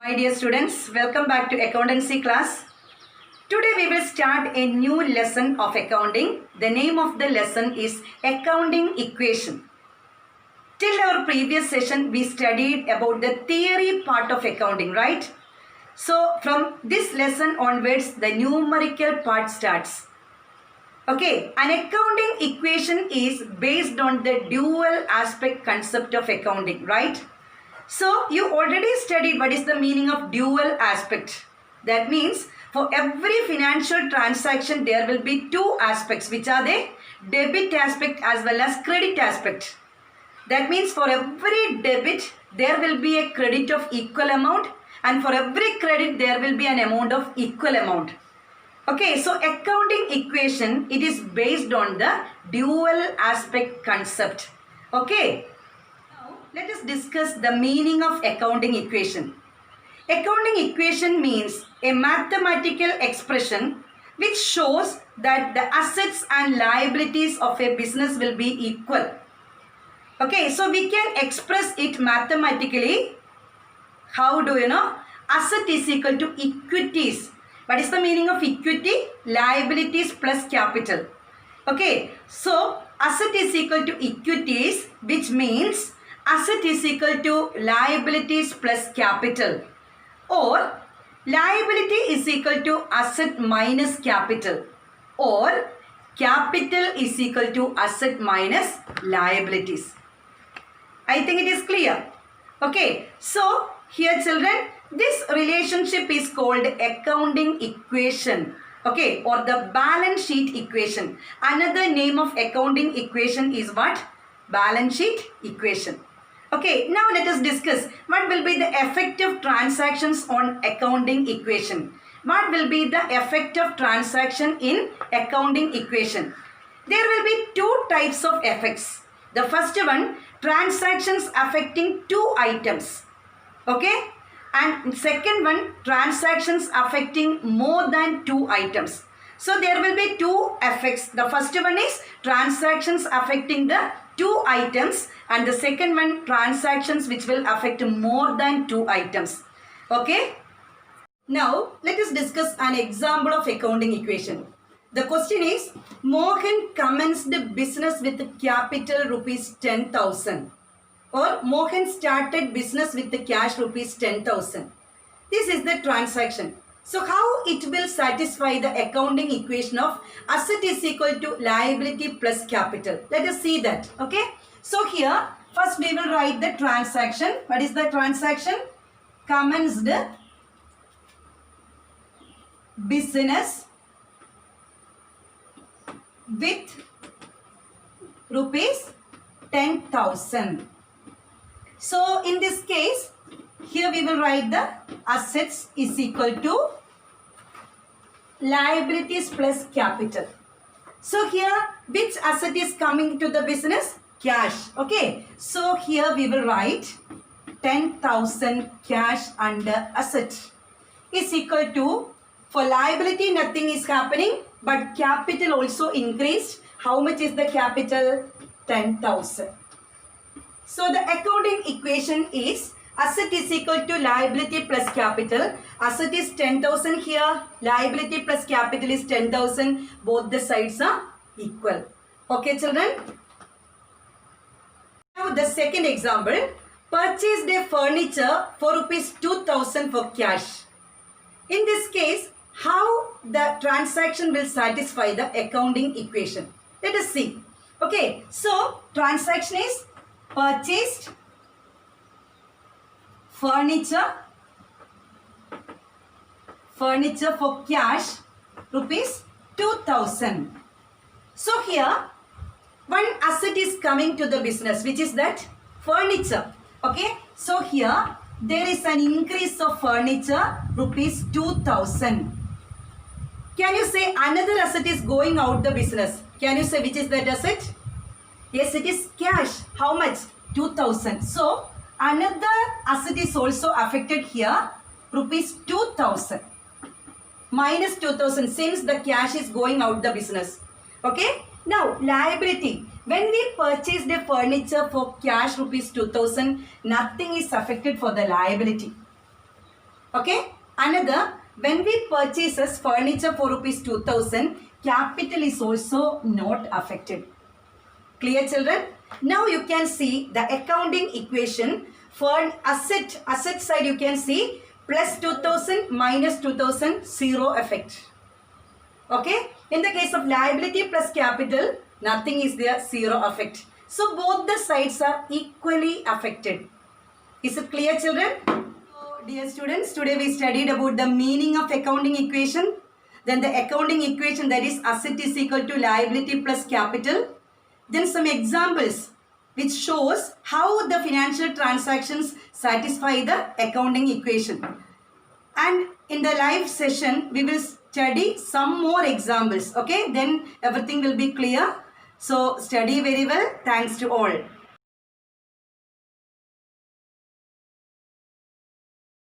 My dear students, welcome back to accountancy class. Today we will start a new lesson of accounting. The name of the lesson is accounting equation. Till our previous session we studied about the theory part of accounting, right? So from this lesson onwards the numerical part starts. Okay, an accounting equation is based on the dual aspect concept of accounting, right? So you already studied what is the meaning of dual aspect. That means for every financial transaction there will be two aspects, which are the debit aspect as well as credit aspect. That means for every debit there will be a credit of equal amount, and for every credit there will be an amount of equal amount. Okay, so accounting equation, it is based on the dual aspect concept. Okay. Let us discuss the meaning of accounting equation. Accounting equation means a mathematical expression which shows that the assets and liabilities of a business will be equal. Okay, so we can express it mathematically. How do you know? Asset is equal to equities. What is the meaning of equity? Liabilities plus capital. Okay, so asset is equal to equities, which means asset is equal to liabilities plus capital, or liability is equal to asset minus capital, or capital is equal to asset minus liabilities. I think it is clear. Okay, so here children, this relationship is called accounting equation. Okay, or the balance sheet equation. Another name of accounting equation is what? Balance sheet equation. Okay, now let us discuss what will be the effect of transactions on accounting equation. What will be the effect of transaction in accounting equation? There will be two types of effects. The first one, transactions affecting two items. Okay, and second one, transactions affecting more than two items. So there will be two effects. The first one is transactions affecting the two items, and the second one, transactions which will affect more than two items. Okay. Now let us discuss an example of accounting equation. The question is, Mohan commenced the business with capital rupees 10,000, or Mohan started business with the cash rupees 10,000. This is the transaction. So how it will satisfy the accounting equation of asset is equal to liability plus capital? Let us see that. Okay. So here first we will write the transaction. What is the transaction? Commenced business with rupees 10,000. So in this case, here we will write the assets is equal to liabilities plus capital. So here which asset is coming to the business? Cash. Okay. So here we will write 10,000 cash under asset is equal to, for liability nothing is happening, but capital also increased. How much is the capital? 10,000. So the accounting equation is asset is equal to liability plus capital. Asset is 10,000 here. Liability plus capital is 10,000. Both the sides are equal. Okay children. Now the second example. Purchased a furniture for rupees 2,000 for cash. In this case, how the transaction will satisfy the accounting equation? Let us see. Okay. So transaction is purchased furniture for cash rupees 2,000. So here one asset is coming to the business, which is that furniture. Okay. So here there is an increase of furniture rupees 2,000. Can you say another asset is going out the business? Can you say which is that asset? Yes, it is cash. How much? 2,000. So another asset is also affected here, rupees 2,000. Minus 2,000 since the cash is going out the business. Okay. Now liability. When we purchased the furniture for cash rupees 2,000, nothing is affected for the liability. Okay. Another, when we purchases furniture for rupees 2000, capital is also not affected. Clear, children? Now you can see the accounting equation for asset side. You can see plus 2000 minus 2000, zero effect. Okay. In the case of liability plus capital, nothing is there, zero effect. So both the sides are equally affected. Is it clear, children? So, dear students, today we studied about the meaning of accounting equation. Then the accounting equation, that is asset is equal to liability plus capital. Then some examples which shows how the financial transactions satisfy the accounting equation. And in the live session, we will study some more examples. Okay, then everything will be clear. So study very well. Thanks to all.